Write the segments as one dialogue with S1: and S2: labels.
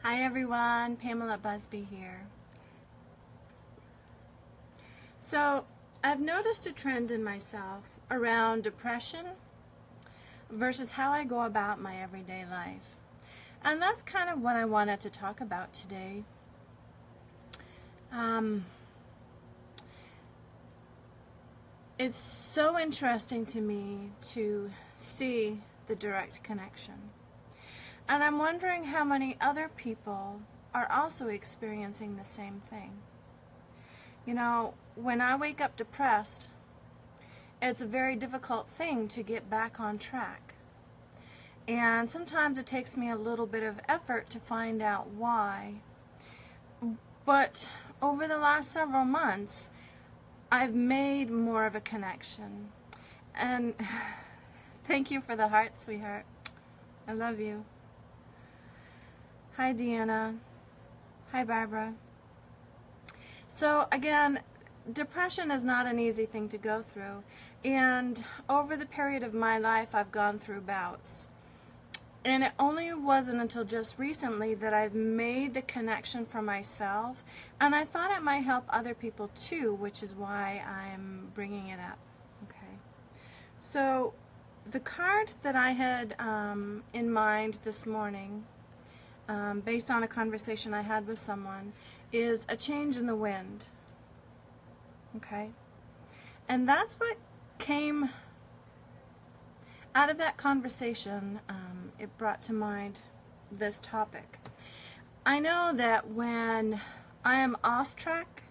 S1: Hi everyone, Pamela Busby here. So I've noticed a trend in myself around depression versus how I go about my everyday life. And that's kind of what I wanted to talk about today. It's so interesting to me to see the direct connection. And I'm wondering how many other people are also experiencing the same thing. You know, when I wake up depressed, it's a very difficult thing to get back on track. And sometimes it takes me a little bit of effort to find out why. But over the last several months, I've made more of a connection. And thank you for the heart, sweetheart. I love you. Hi, Deanna. Hi, Barbara. So again, depression is not an easy thing to go through. And over the period of my life, I've gone through bouts. And it only wasn't until just recently that I've made the connection for myself. And I thought it might help other people too, which is why I'm bringing it up. Okay. So the card that I had in mind this morning, based on a conversation I had with someone, is a change in the wind. Okay? And that's what came out of that conversation. It brought to mind this topic. I know that when I am off track,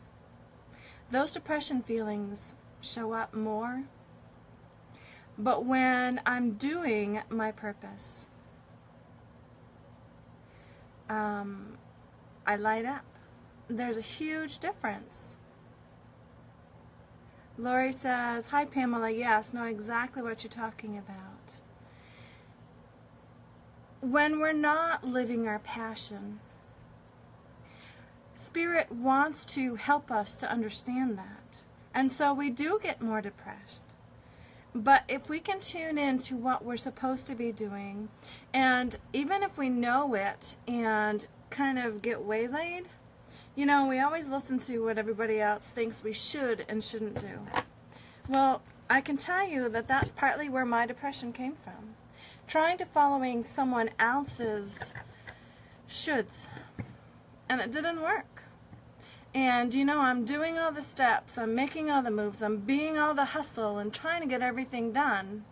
S1: those depression feelings show up more. But when I'm doing my purpose, I light up. There's a huge difference. Lori says, hi Pamela, yes, know exactly what you're talking about. When we're not living our passion, Spirit wants to help us to understand that. And so we do get more depressed. But if we can tune in to what we're supposed to be doing, and even if we know it and kind of get waylaid, you know, we always listen to what everybody else thinks we should and shouldn't do. Well, I can tell you that that's partly where my depression came from. Trying to following someone else's shoulds. And it didn't work. And, you know, I'm doing all the steps, I'm making all the moves, I'm being all the hustle and trying to get everything done.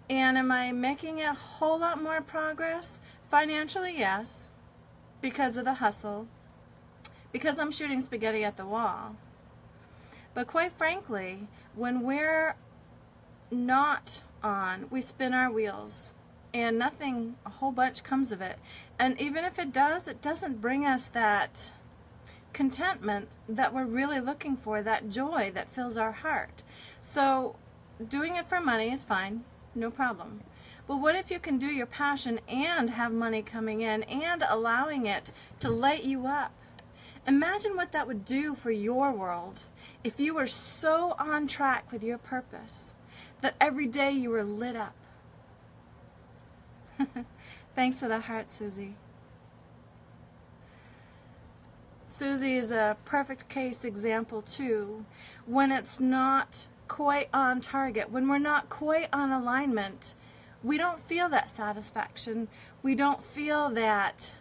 S1: And am I making a whole lot more progress? Financially, yes, because of the hustle, because I'm shooting spaghetti at the wall. But quite frankly, when we're not on, we spin our wheels and nothing, a whole bunch comes of it. And even if it does, it doesn't bring us that contentment that we're really looking for, that joy that fills our heart. So doing it for money is fine, no problem. But what if you can do your passion and have money coming in and allowing it to light you up? Imagine what that would do for your world if you were so on track with your purpose that every day you were lit up. Thanks for the heart, Susie. Susie is a perfect case example too. When it's not quite on target, when we're not quite on alignment, we don't feel that satisfaction. We don't feel that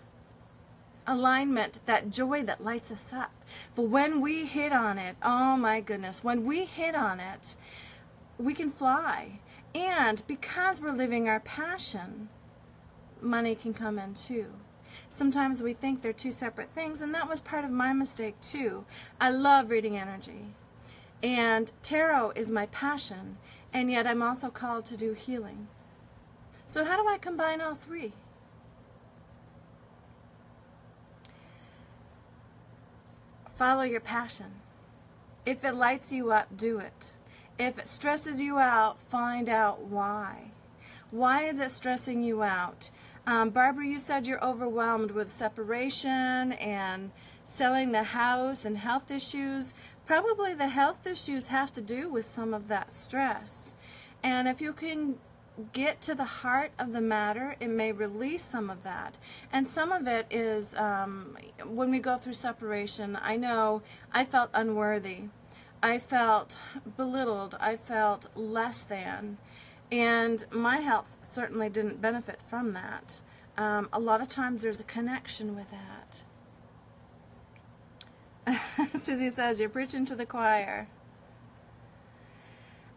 S1: alignment, that joy that lights us up. But when we hit on it, oh my goodness, when we hit on it, we can fly. And because we're living our passion, money can come in too. Sometimes we think they're two separate things, and that was part of my mistake too. I love reading energy, and tarot is my passion, and yet I'm also called to do healing. So how do I combine all three? Follow your passion. If it lights you up, do it. If it stresses you out, find out why. Why is it stressing you out? Barbara, you said you're overwhelmed with separation and selling the house and health issues. Probably the health issues have to do with some of that stress. And if you can get to the heart of the matter, it may release some of that. And some of it is when we go through separation, I know I felt unworthy. I felt belittled. I felt less than. And my health certainly didn't benefit from that. A lot of times there's a connection with that. Susie says, you're preaching to the choir.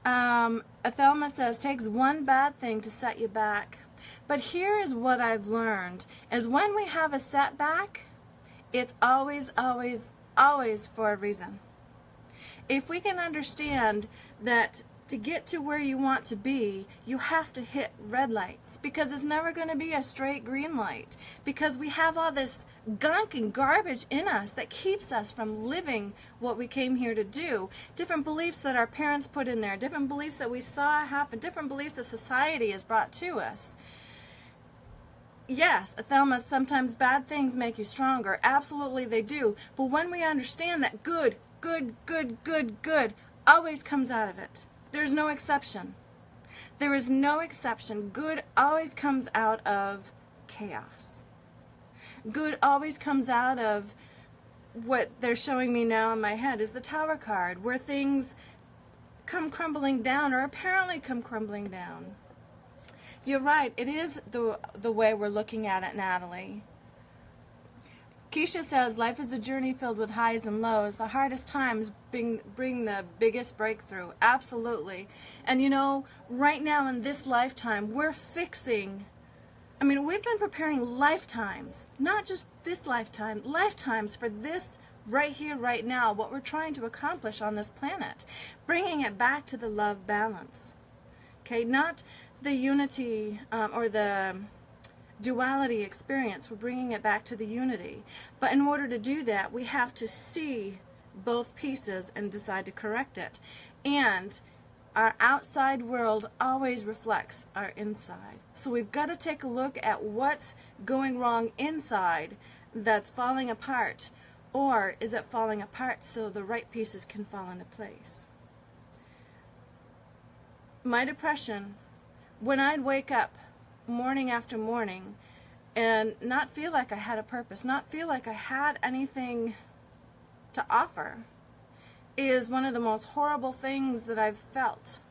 S1: Athelma says, takes one bad thing to set you back. But here is what I've learned, is when we have a setback, it's always, always, always for a reason. If we can understand that to get to where you want to be, you have to hit red lights, because it's never going to be a straight green light, because we have all this gunk and garbage in us that keeps us from living what we came here to do. Different beliefs that our parents put in there, different beliefs that we saw happen, different beliefs that society has brought to us. Yes, Athelma, sometimes bad things make you stronger. Absolutely they do. But when we understand that good always comes out of it. There's no exception. There is no exception. Good always comes out of chaos. Good always comes out of what they're showing me now in my head is the Tower card, where things come crumbling down, or apparently come crumbling down. You're right. It is the way we're looking at it, Natalie. Keisha says, life is a journey filled with highs and lows. The hardest times bring the biggest breakthrough. Absolutely. And you know, right now in this lifetime, we're fixing, we've been preparing lifetimes, not just this lifetime, lifetimes for this right here, right now, what we're trying to accomplish on this planet. Bringing it back to the love balance. Okay, not the unity or the duality experience. We're bringing it back to the unity. But in order to do that, we have to see both pieces and decide to correct it. And our outside world always reflects our inside. So we've got to take a look at what's going wrong inside that's falling apart. Or is it falling apart so the right pieces can fall into place? My depression, when I'd wake up morning after morning and not feel like I had a purpose, not feel like I had anything to offer, is one of the most horrible things that I've felt.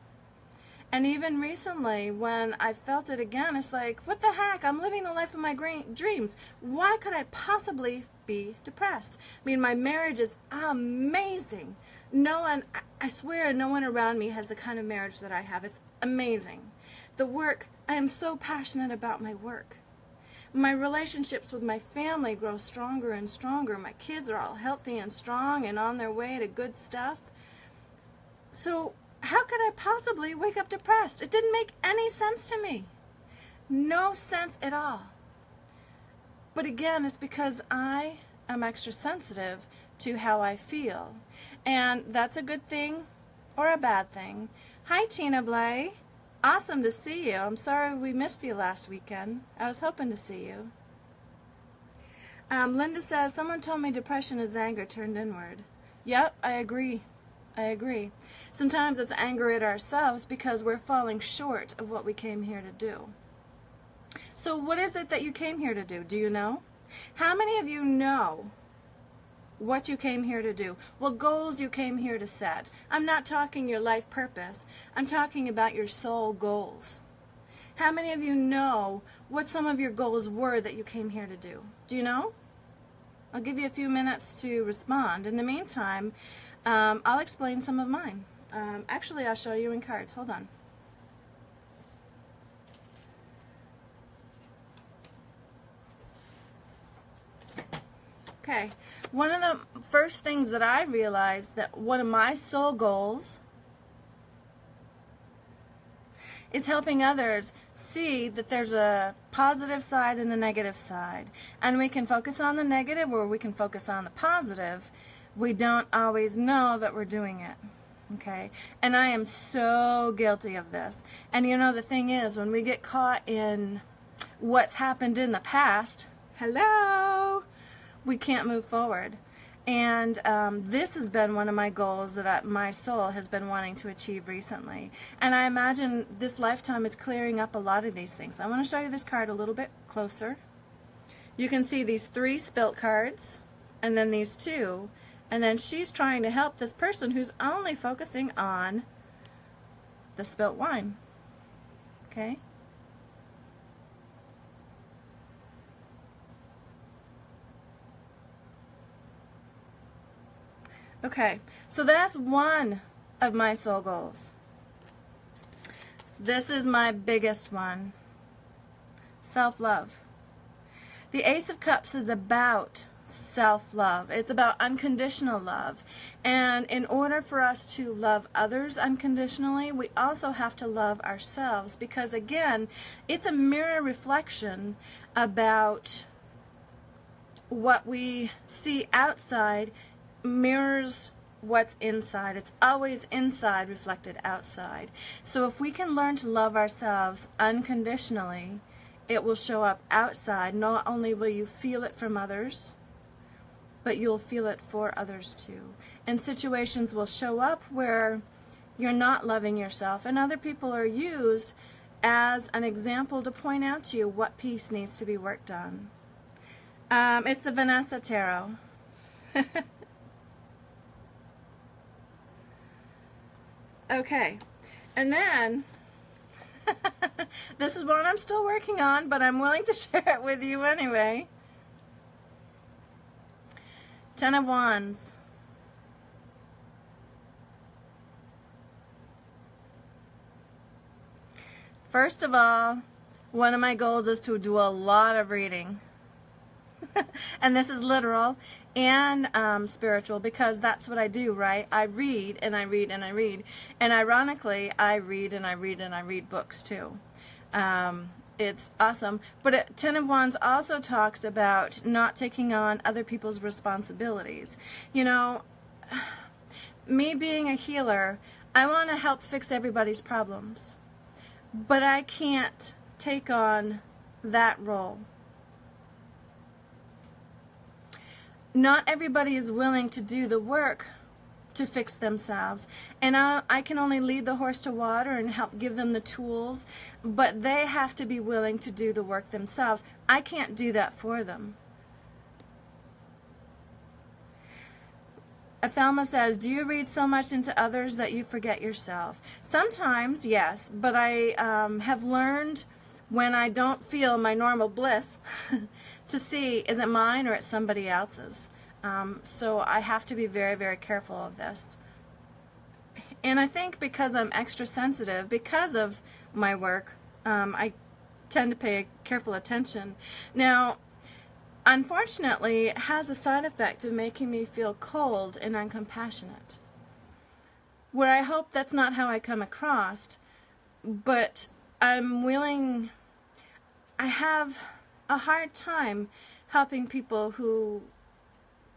S1: And even recently, when I felt it again, it's like, what the heck? I'm living the life of my dreams. Why could I possibly be depressed? My marriage is amazing. No one, I swear, no one around me has the kind of marriage that I have. It's amazing. The work, I am so passionate about my work. My relationships with my family grow stronger and stronger. My kids are all healthy and strong and on their way to good stuff. So how could I possibly wake up depressed? It didn't make any sense to me. No sense at all. But again, it's because I am extra sensitive to how I feel. And that's a good thing or a bad thing. Hi, Tina Blay. Awesome to see you. I'm sorry we missed you last weekend. I was hoping to see you. Linda says, someone told me depression is anger turned inward. Yep, I agree. I agree. Sometimes it's anger at ourselves because we're falling short of what we came here to do. So what is it that you came here to do? Do you know? How many of you know what you came here to do? What goals you came here to set? I'm not talking your life purpose. I'm talking about your soul goals. How many of you know what some of your goals were that you came here to do? Do you know? I'll give you a few minutes to respond. In the meantime, I'll explain some of mine. Actually, I'll show you in cards. Hold on. Okay, one of the first things that I realized that one of my soul goals is helping others see that there's a positive side and a negative side. And we can focus on the negative or we can focus on the positive. We don't always know that we're doing it. Okay? And I am so guilty of this. And you know, the thing is, when we get caught in what's happened in the past, hello, we can't move forward. And this has been one of my goals that my soul has been wanting to achieve recently. And I imagine this lifetime is clearing up a lot of these things. I want to show you this card a little bit closer. You can see these 3 spilt cards, and then these 2. And then she's trying to help this person who's only focusing on the spilt wine. Okay? Okay, so that's one of my soul goals. This is my biggest one. Self-love. The Ace of Cups is about self-love. It's about unconditional love. And in order for us to love others unconditionally, we also have to love ourselves, because again, it's a mirror reflection about what we see outside mirrors what's inside. It's always inside reflected outside. So if we can learn to love ourselves unconditionally, it will show up outside. Not only will you feel it from others, but you'll feel it for others too. And situations will show up where you're not loving yourself, and other people are used as an example to point out to you what piece needs to be worked on. It's the Vanessa Tarot. Okay, and then this is one I'm still working on, but I'm willing to share it with you anyway. 10 of Wands. First of all, one of my goals is to do a lot of reading. And this is literal and spiritual, because that's what I do, right? I read and I read and I read. And ironically, I read and I read and I read books too. It's awesome. But 10 of Wands also talks about not taking on other people's responsibilities. You know, me being a healer, I want to help fix everybody's problems. But I can't take on that role. Not everybody is willing to do the work to fix themselves, and I can only lead the horse to water and help give them the tools, but they have to be willing to do the work themselves. I can't do that for them. Athelma says, do you read so much into others that you forget yourself? Sometimes, yes, but I have learned when I don't feel my normal bliss to see, is it mine or it's somebody else's? So I have to be very, very careful of this. And I think because I'm extra sensitive, because of my work, I tend to pay careful attention. Now, unfortunately, it has a side effect of making me feel cold and uncompassionate, where I hope that's not how I come across, but I'm willing. I have a hard time helping people who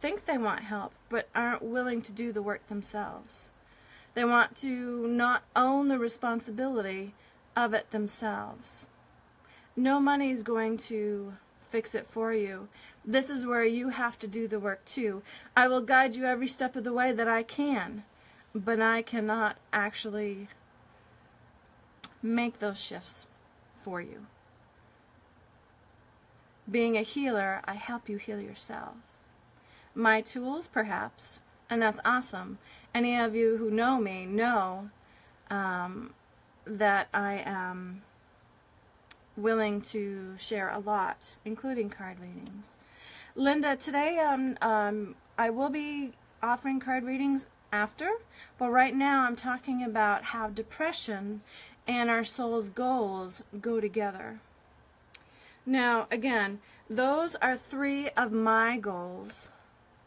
S1: think they want help but aren't willing to do the work themselves. They want to not own the responsibility of it themselves. No money is going to fix it for you. This is where you have to do the work too. I will guide you every step of the way that I can, but I cannot actually make those shifts for you. Being a healer, I help you heal yourself. My tools, perhaps, and that's awesome. Any of you who know me know that I am willing to share a lot, including card readings. Linda, today I will be offering card readings after, but right now I'm talking about how depression and our soul's goals go together. Now, again, those are 3 of my goals.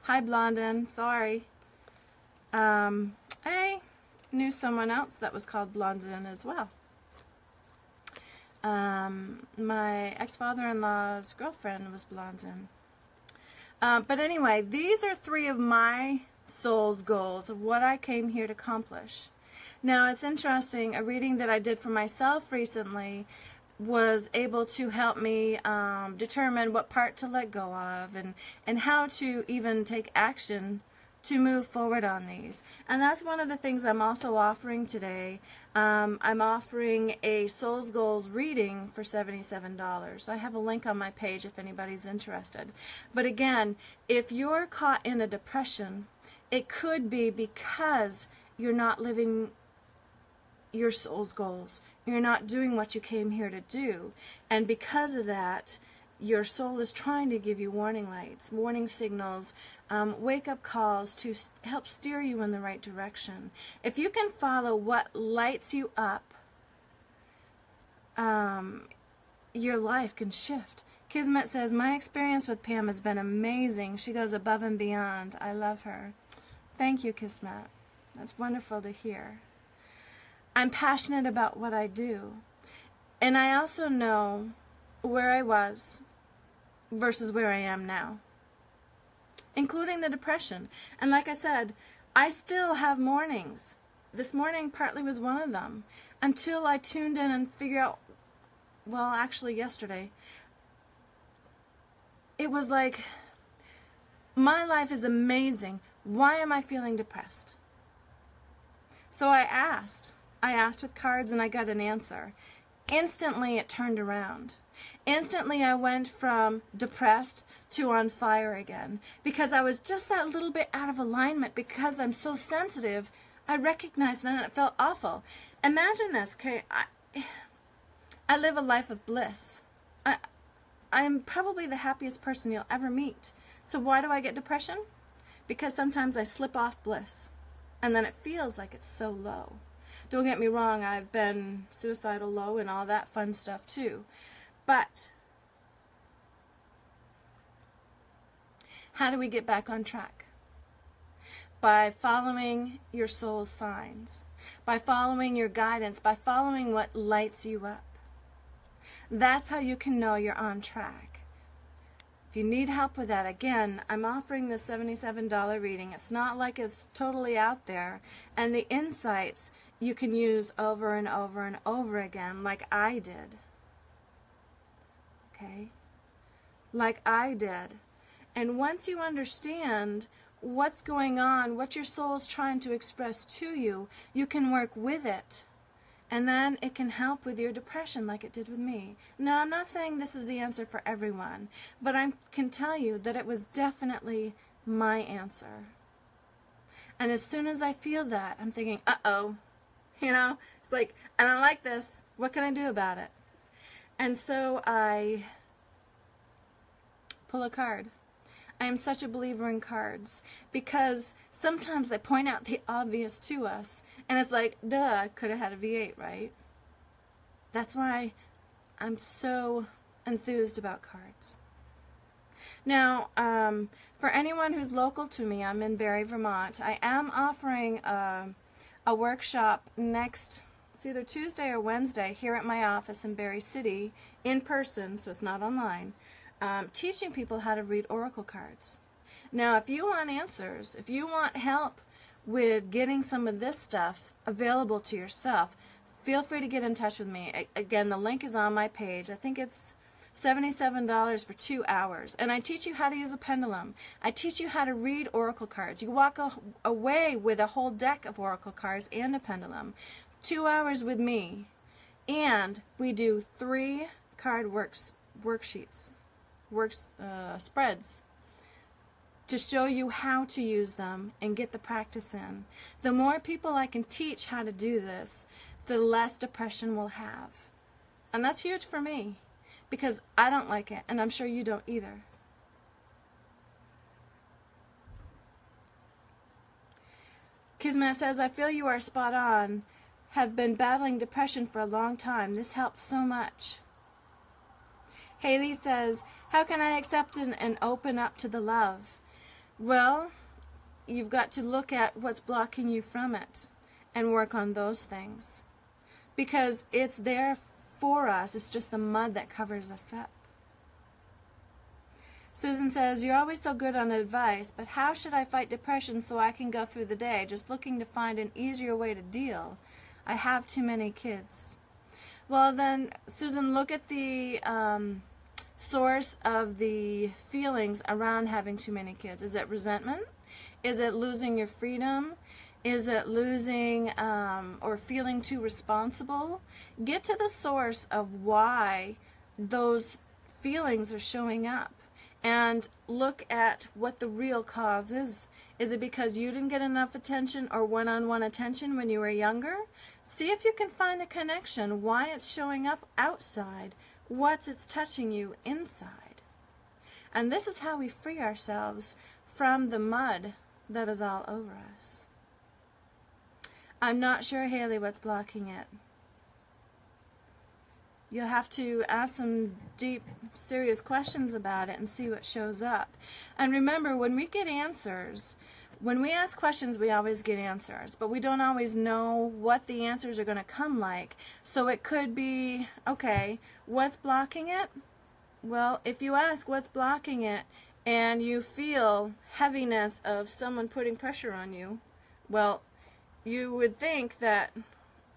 S1: Hi, Blondin. Sorry. I knew someone else that was called Blondin as well. My ex-father-in-law's girlfriend was Blondin. But anyway, these are 3 of my soul's goals of what I came here to accomplish. Now, it's interesting, a reading that I did for myself recently, was able to help me determine what part to let go of, and how to even take action to move forward on these. And that's one of the things I'm also offering today. I'm offering a Soul's Goals reading for $77. I have a link on my page if anybody's interested. But again, if you're caught in a depression, it could be because you're not living your soul's goals. You're not doing what you came here to do. And because of that, your soul is trying to give you warning lights, warning signals, wake-up calls to help steer you in the right direction. If you can follow what lights you up, your life can shift. Kismet says, my experience with Pam has been amazing. She goes above and beyond. I love her. Thank you, Kismet. That's wonderful to hear. I'm passionate about what I do. And I also know where I was versus where I am now, including the depression. And like I said, I still have mornings. This morning partly was one of them, until I tuned in and figured out, well, actually yesterday, it was like, my life is amazing. Why am I feeling depressed? So I asked with cards, and I got an answer. Instantly it turned around. Instantly I went from depressed to on fire again, because I was just that little bit out of alignment. Because I'm so sensitive, I recognized it and it felt awful. Imagine this, okay? I live a life of bliss. I am probably the happiest person you'll ever meet. So why do I get depression? Because sometimes I slip off bliss, and then it feels like it's so low. Don't get me wrong, I've been suicidal low and all that fun stuff too. But how do we get back on track? By following your soul's signs, by following your guidance, by following what lights you up. That's how you can know you're on track. If you need help with that, again, I'm offering the $77 reading. It's not like it's totally out there. And the insights you can use over and over and over again, like I did. Okay? Like I did. And once you understand what's going on, what your soul is trying to express to you, you can work with it. And then it can help with your depression like it did with me. Now, I'm not saying this is the answer for everyone, but I can tell you that it was definitely my answer. And as soon as I feel that, I'm thinking, uh-oh. You know, it's like, I don't like this. What can I do about it? And so I pull a card. I am such a believer in cards, because sometimes they point out the obvious to us, and it's like, duh, could have had a V8, right? That's why I'm so enthused about cards. Now, for anyone who's local to me, I'm in Barrie, Vermont. I am offering a workshop next, it's either Tuesday or Wednesday, here at my office in Barrie City, in person, so it's not online. Teaching people how to read oracle cards. Now, if you want answers, if you want help with getting some of this stuff available to yourself, feel free to get in touch with me. Again, the link is on my page. I think it's $77 for 2 hours. And I teach you how to use a pendulum. I teach you how to read oracle cards. You walk away with a whole deck of oracle cards and a pendulum. 2 hours with me. And we do 3 card worksheets. Spreads to show you how to use them and get the practice in. The more people I can teach how to do this, the less depression we'll have. And that's huge for me, because I don't like it, and I'm sure you don't either. Kismet says, I feel you are spot on. Have been battling depression for a long time. This helps so much. Haley says, how can I accept and open up to the love? Well, you've got to look at what's blocking you from it and work on those things. Because it's there for us. It's just the mud that covers us up. Susan says, you're always so good on advice, but how should I fight depression so I can go through the day? Just looking to find an easier way to deal. I have too many kids. Well then, Susan, look at the source of the feelings around having too many kids. Is it resentment? Is it losing your freedom? Is it losing or feeling too responsible? Get to the source of why those feelings are showing up and look at what the real cause is. Is it because you didn't get enough attention or one-on-one attention when you were younger? See if you can find the connection, why it's showing up outside, what's it's touching you inside. And this is how we free ourselves from the mud that is all over us. I'm not sure, Haley, what's blocking it. You'll have to ask some deep, serious questions about it and see what shows up. And remember, when we get answers, when we ask questions, we always get answers, but we don't always know what the answers are going to come like. So it could be, okay, what's blocking it? Well, if you ask what's blocking it and you feel heaviness of someone putting pressure on you, well, you would think that,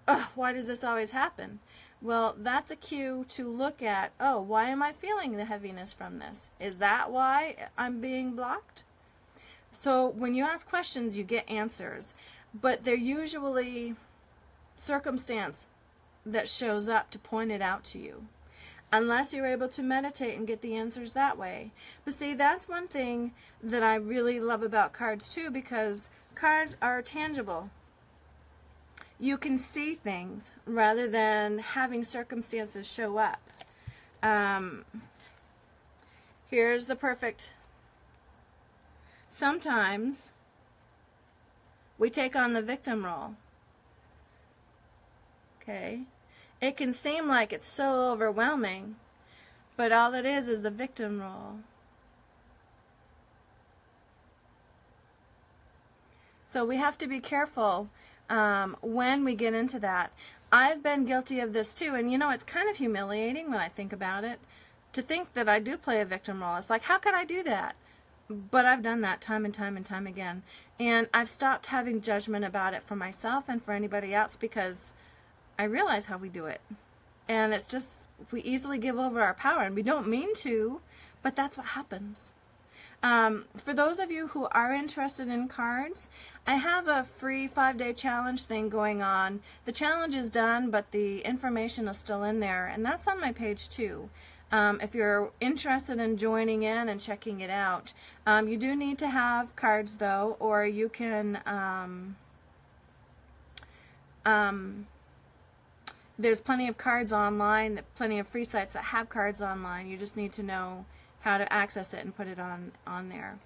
S1: oh, why does this always happen? Well, that's a cue to look at, oh, why am I feeling the heaviness from this? Is that why I'm being blocked? So when you ask questions, you get answers, but they're usually circumstance that shows up to point it out to you, unless you're able to meditate and get the answers that way. But see, that's one thing that I really love about cards too, because cards are tangible. You can see things rather than having circumstances show up. Here's the perfect. Sometimes we take on the victim role. Okay? It can seem like it's so overwhelming, but all it is the victim role. So we have to be careful when we get into that. I've been guilty of this too, and you know, it's kind of humiliating when I think about it, to think that I do play a victim role. It's like, how could I do that? But I've done that time and time and time again, and I've stopped having judgment about it for myself and for anybody else, because I realize how we do it. And it's just, we easily give over our power, and we don't mean to, but that's what happens. For those of you who are interested in cards, I have a free 5-day challenge thing going on. The challenge is done, but the information is still in there, and that's on my page too. If you're interested in joining in and checking it out, you do need to have cards though, or you can, there's plenty of cards online, plenty of free sites that have cards online. You just need to know how to access it and put it on there.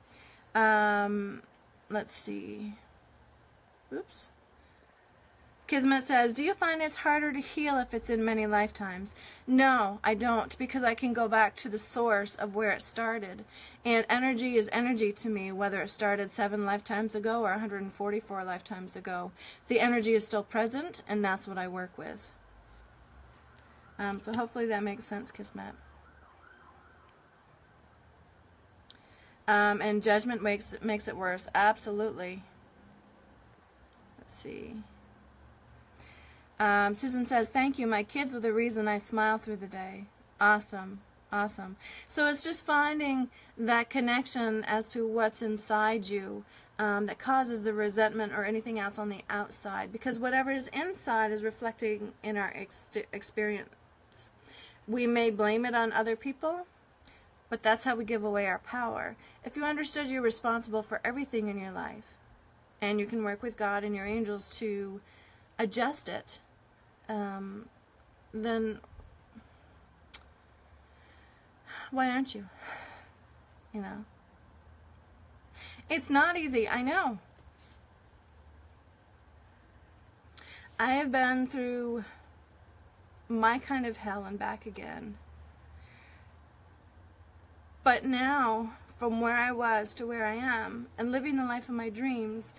S1: Let's see. Oops. Kismet says, do you find it's harder to heal if it's in many lifetimes? No, I don't, because I can go back to the source of where it started. And energy is energy to me, whether it started 7 lifetimes ago or 144 lifetimes ago. The energy is still present, and that's what I work with. So hopefully that makes sense, Kismet. And judgment makes it worse. Absolutely. Let's see. Susan says, thank you. My kids are the reason I smile through the day. Awesome. Awesome. So it's just finding that connection as to what's inside you that causes the resentment or anything else on the outside. Because whatever is inside is reflecting in our experience. We may blame it on other people, but that's how we give away our power. If you understood you're responsible for everything in your life, and you can work with God and your angels to adjust it, then why aren't you? You know? It's not easy, I know. I have been through my kind of hell and back again. But now, from where I was to where I am, and living the life of my dreams,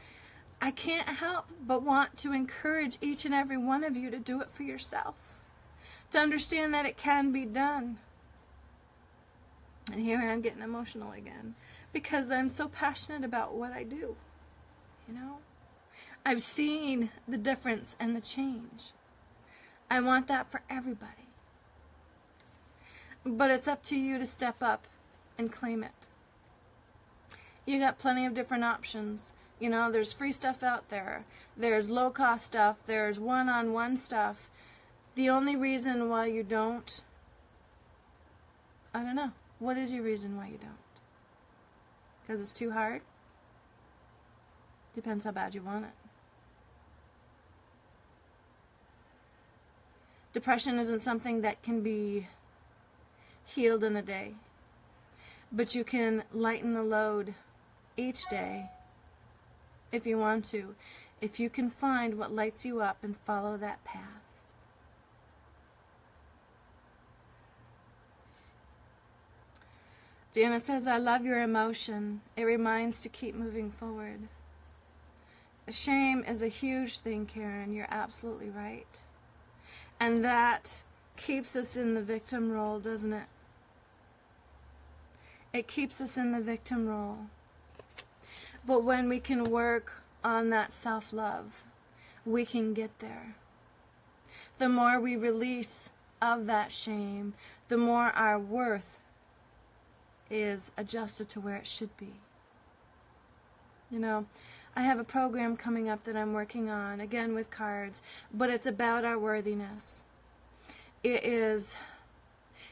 S1: I can't help but want to encourage each and every one of you to do it for yourself. To understand that it can be done. And here I am getting emotional again, because I'm so passionate about what I do. You know? I've seen the difference and the change. I want that for everybody. But it's up to you to step up and claim it. You got plenty of different options. You know, there's free stuff out there. There's low-cost stuff. There's one-on-one stuff. The only reason why you don't, I don't know. What is your reason why you don't? Because it's too hard? Depends how bad you want it. Depression isn't something that can be healed in a day. But you can lighten the load each day if you want to. If you can find what lights you up and follow that path. Deanna says, I love your emotion. It reminds to keep moving forward. Shame is a huge thing, Karen. You're absolutely right. And that keeps us in the victim role, doesn't it? It keeps us in the victim role. But when we can work on that self-love, we can get there. The more we release of that shame, the more our worth is adjusted to where it should be. You know, I have a program coming up that I'm working on, again with cards, but it's about our worthiness. It is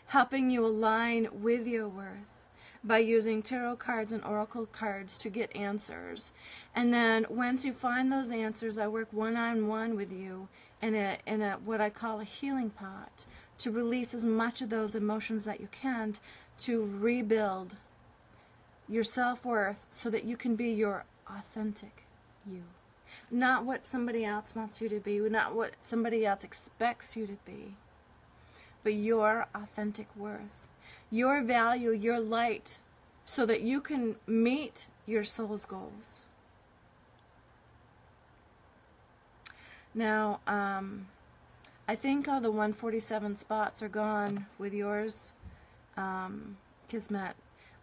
S1: helping you align with your worth by using tarot cards and oracle cards to get answers. And then once you find those answers, I work one-on-one with you in a what I call a healing pot to release as much of those emotions that you can to rebuild your self-worth so that you can be your authentic you. Not what somebody else wants you to be, not what somebody else expects you to be, but your authentic worth, your value, your light, so that you can meet your soul's goals. Now, I think all the 147 spots are gone with yours, Kismet,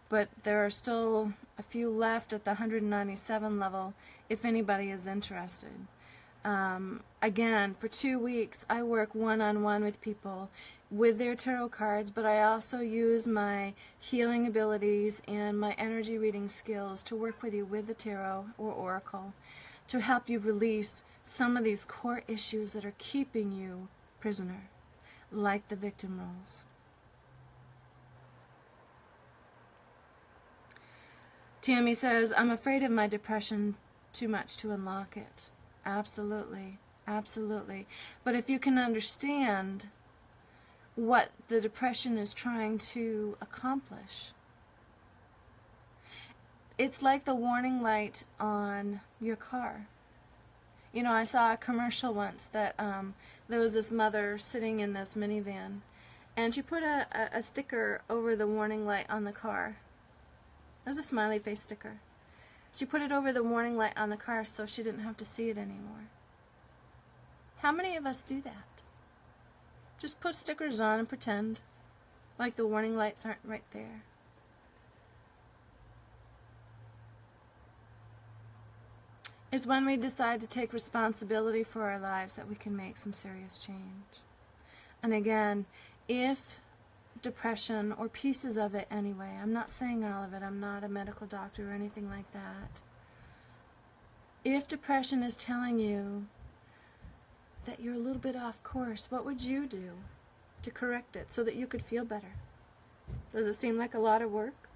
S1: but there are still a few left at the 197 level if anybody is interested. Again, for 2 weeks I work one-on-one with people with their tarot cards, but I also use my healing abilities and my energy reading skills to work with you with the tarot or oracle to help you release some of these core issues that are keeping you prisoner, like the victim roles. Tammy says, I'm afraid of my depression too much to unlock it. Absolutely, absolutely. But if you can understand what the depression is trying to accomplish, it's like the warning light on your car. You know, I saw a commercial once that there was this mother sitting in this minivan, and she put a sticker over the warning light on the car. It was a smiley face sticker. She put it over the warning light on the car so she didn't have to see it anymore. How many of us do that? Just put stickers on and pretend like the warning lights aren't right there. It's when we decide to take responsibility for our lives that we can make some serious change. And again, if depression, or pieces of it anyway, I'm not saying all of it, I'm not a medical doctor or anything like that. If depression is telling you that you're a little bit off course, what would you do to correct it so that you could feel better? Does it seem like a lot of work?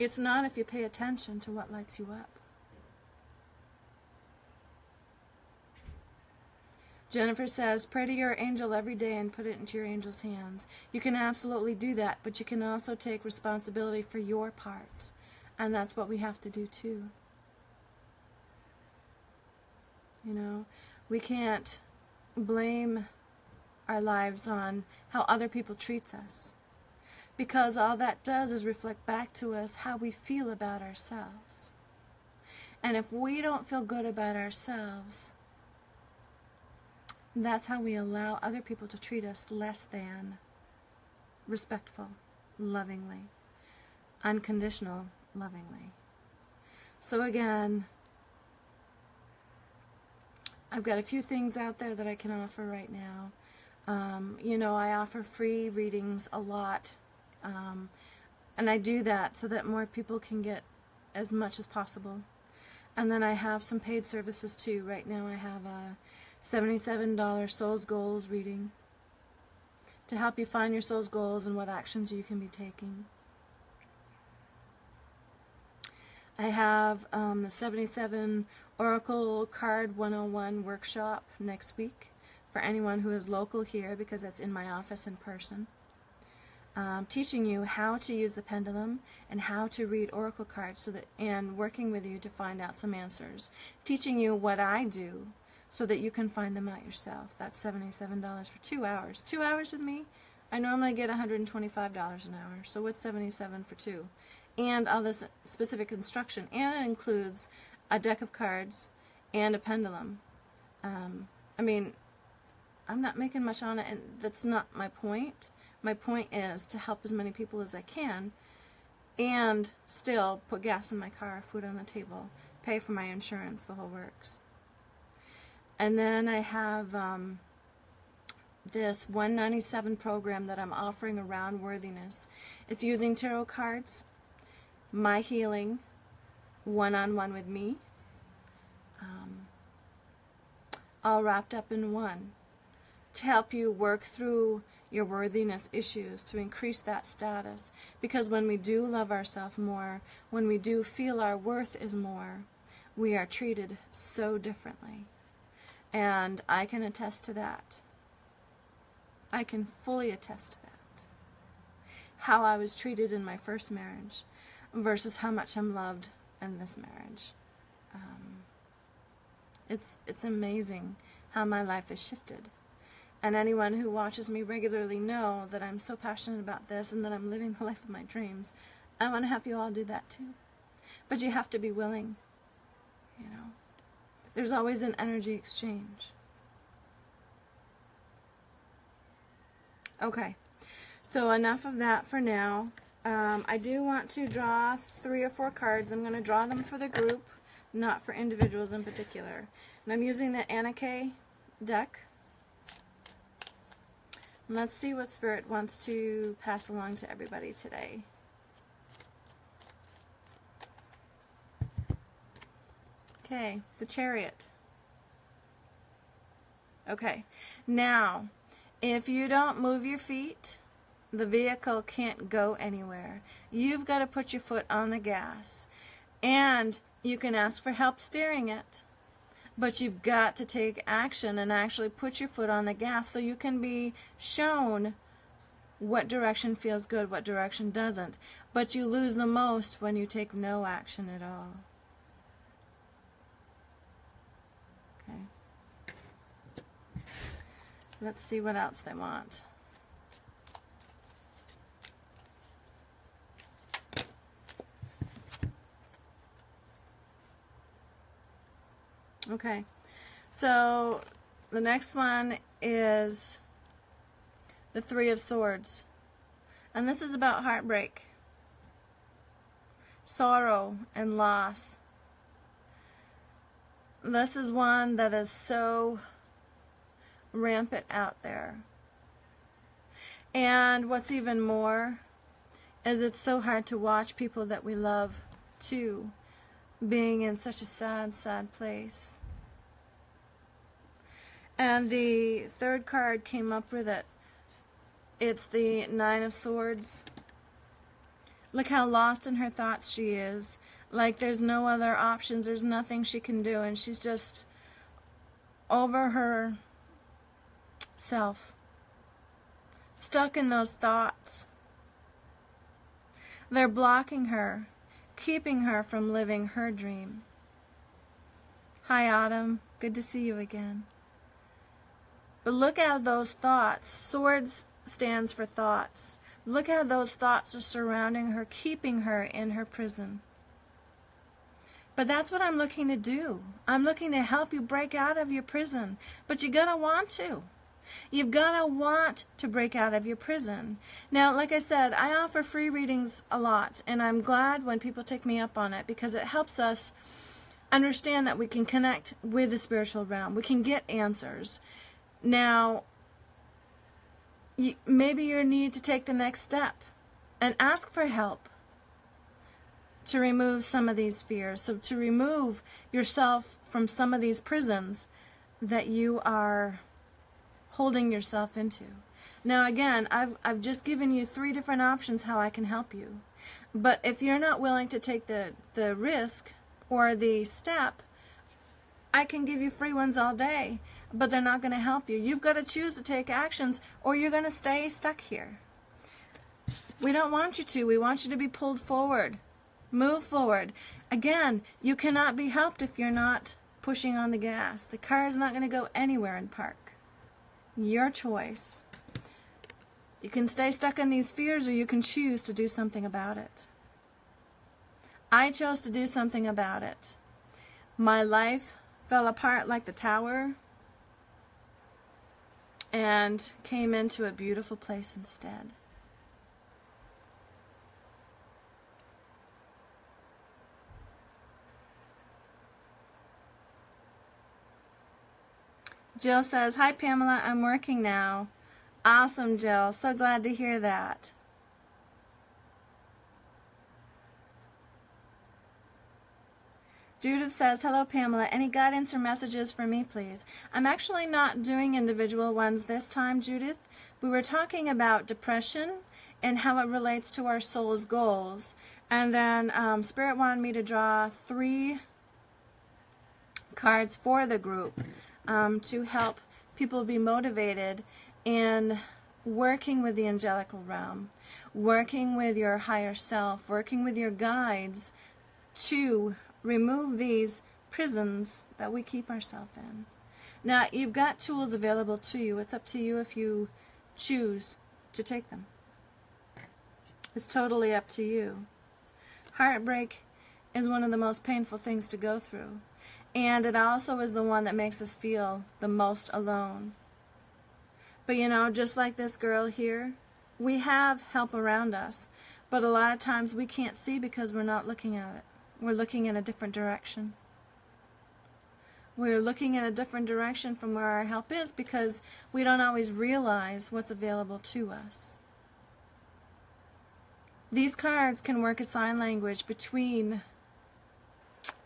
S1: It's not if you pay attention to what lights you up. Jennifer says, pray to your angel every day and put it into your angel's hands. You can absolutely do that, but you can also take responsibility for your part. And that's what we have to do too. You know, we can't blame our lives on how other people treat us, because all that does is reflect back to us how we feel about ourselves. And if we don't feel good about ourselves, that's how we allow other people to treat us less than respectful, lovingly, unconditional, lovingly. So again, I've got a few things out there that I can offer right now. You know, I offer free readings a lot, and I do that so that more people can get as much as possible. And then I have some paid services too. Right now I have a $77 Soul's Goals reading to help you find your soul's goals and what actions you can be taking. I have the 77 Oracle Card 101 workshop next week for anyone who is local here, because it's in my office in person. Teaching you how to use the pendulum and how to read oracle cards, and working with you to find out some answers. Teaching you what I do so that you can find them out yourself. That's $77 for 2 hours. 2 hours with me, I normally get $125 an hour. So what's $77 for 2? And all this specific instruction. And it includes a deck of cards and a pendulum. I mean, I'm not making much on it, and that's not my point. My point is to help as many people as I can and still put gas in my car, food on the table, pay for my insurance, the whole works. And then I have this 197 program that I'm offering around worthiness. It's using tarot cards, my healing, one-on-one with me, all wrapped up in one, to help you work through your worthiness issues, to increase that status. Because when we do love ourselves more, when we do feel our worth is more, we are treated so differently. And I can attest to that. I can fully attest to that. How I was treated in my first marriage versus how much I'm loved in this marriage. It's amazing how my life has shifted. And anyone who watches me regularly know that I'm so passionate about this and that I'm living the life of my dreams. I want to help you all do that too. But you have to be willing, you know. There's always an energy exchange. Okay, so enough of that for now. I do want to draw 3 or 4 cards. I'm going to draw them for the group, not for individuals in particular. And I'm using the Anake deck. Let's see what Spirit wants to pass along to everybody today. Okay, the Chariot. Okay, now, if you don't move your feet, the vehicle can't go anywhere. You've got to put your foot on the gas. And you can ask for help steering it. But you've got to take action and actually put your foot on the gas so you can be shown what direction feels good, what direction doesn't. But you lose the most when you take no action at all. Okay. Let's see what else they want. Okay, so the next one is the 3 of Swords. And this is about heartbreak, sorrow, and loss. This is one that is so rampant out there. And what's even more is it's so hard to watch people that we love too being in such a sad, sad place. And the 3rd card came up with it. It's the 9 of Swords. Look how lost in her thoughts she is. Like there's no other options, there's nothing she can do, and she's just over herself. Stuck in those thoughts. They're blocking her, keeping her from living her dream. Hi, Autumn. Good to see you again. But look at those thoughts. Swords stands for thoughts. Look how those thoughts are surrounding her, keeping her in her prison. But that's what I'm looking to do. I'm looking to help you break out of your prison. But you gotta want to. You've got to want to break out of your prison. Now, like I said, I offer free readings a lot, and I'm glad when people take me up on it because it helps us understand that we can connect with the spiritual realm. We can get answers. Now, maybe you need to take the next step and ask for help to remove some of these fears. So to remove yourself from some of these prisons that you are holding yourself into. Now again, I've just given you 3 different options how I can help you. But if you're not willing to take the risk or the step, I can give you free ones all day, but they're not going to help you. You've got to choose to take actions or you're going to stay stuck here. We don't want you to. We want you to be pulled forward. Move forward. Again, you cannot be helped if you're not pushing on the gas. The car is not going to go anywhere in park. Your choice. You can stay stuck in these fears or you can choose to do something about it. I chose to do something about it. My life fell apart like the tower and came into a beautiful place instead. Jill says, "Hi Pamela, I'm working now." Awesome, Jill. So glad to hear that. Judith says, "Hello Pamela, any guidance or messages for me please?" I'm actually not doing individual ones this time, Judith. We were talking about depression and how it relates to our soul's goals. And then Spirit wanted me to draw 3 cards for the group to help people be motivated in working with the angelical realm, working with your higher self, working with your guides to remove these prisons that we keep ourselves in. Now, you've got tools available to you. It's up to you if you choose to take them. It's totally up to you. Heartbreak is one of the most painful things to go through. And it also is the one that makes us feel the most alone. But you know, just like this girl here, we have help around us. But a lot of times we can't see because we're not looking at it. We're looking in a different direction. We're looking in a different direction from where our help is because we don't always realize what's available to us. These cards can work as sign language between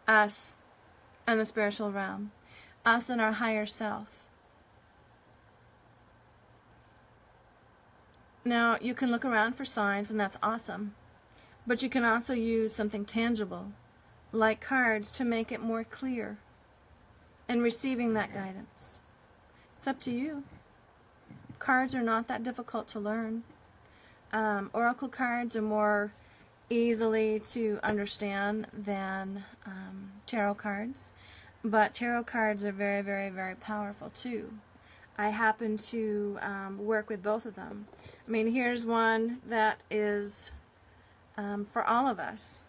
S1: us and the spiritual realm, us and our higher self. Now, you can look around for signs, and that's awesome. But you can also use something tangible, like cards, to make it more clear in receiving that guidance. It's up to you. Cards are not that difficult to learn. Oracle cards are more easily to understand than tarot cards, but tarot cards are very, very, very powerful too. I happen to work with both of them. I mean, here's one that is for all of us.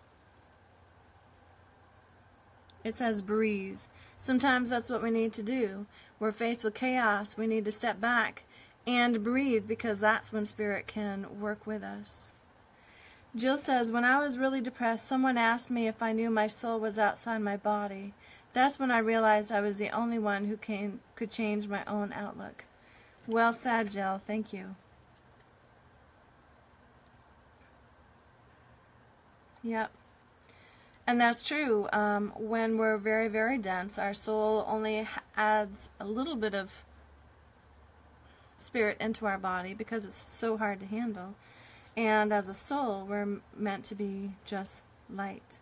S1: It says breathe. Sometimes that's what we need to do. We're faced with chaos. We need to step back and breathe because that's when Spirit can work with us. Jill says, "When I was really depressed, someone asked me if I knew my soul was outside my body. That's when I realized I was the only one who could change my own outlook." Well said, Jill. Thank you. Yep. And that's true. When we're very, very dense, our soul only adds a little bit of spirit into our body because it's so hard to handle. And as a soul, we're meant to be just light.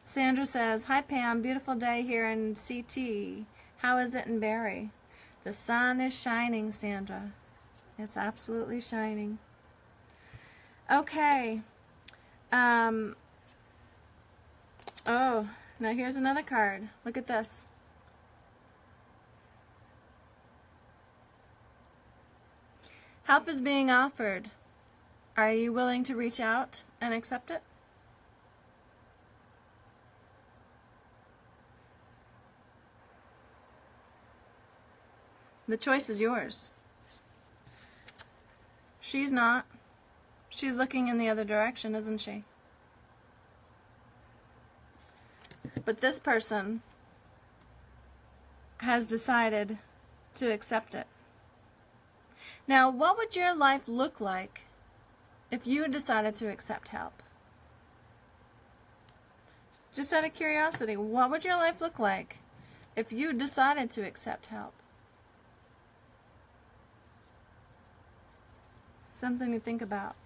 S1: Sandra says, "Hi Pam, beautiful day here in CT. How is it in Barrie?" The sun is shining, Sandra. It's absolutely shining. Okay. Oh, now here's another card. Look at this. Help is being offered. Are you willing to reach out and accept it? The choice is yours. She's not. She's looking in the other direction, isn't she? But this person has decided to accept it. Now, what would your life look like if you decided to accept help? Just out of curiosity, what would your life look like if you decided to accept help? Something to think about.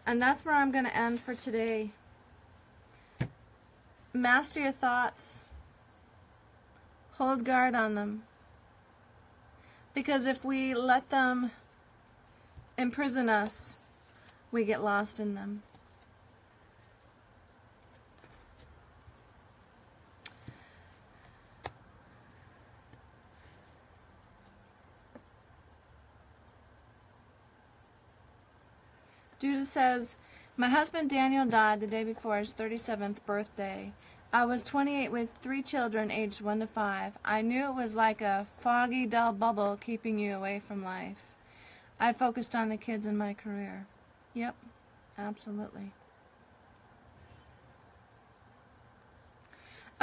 S1: And that's where I'm going to end for today. Master your thoughts. Hold guard on them. Because if we let them imprison us, we get lost in them. Judith says, my husband Daniel died the day before his 37th birthday. I was 28 with 3 children aged 1 to 5. I knew it was like a foggy, dull bubble keeping you away from life. I focused on the kids and my career. Yep, absolutely.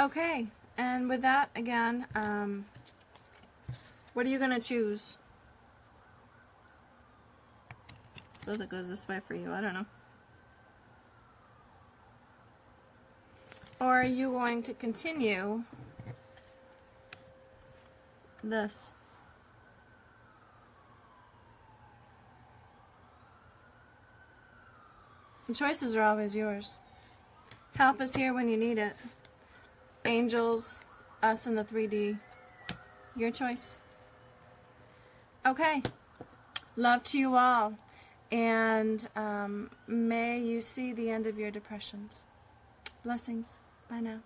S1: Okay, and with that, again, what are you going to choose? I suppose it goes this way for you, I don't know. Or are you going to continue this? The choices are always yours. Help is here when you need it. Angels, us in the 3D. Your choice. Okay. Love to you all. And may you see the end of your depressions. Blessings. Bye now.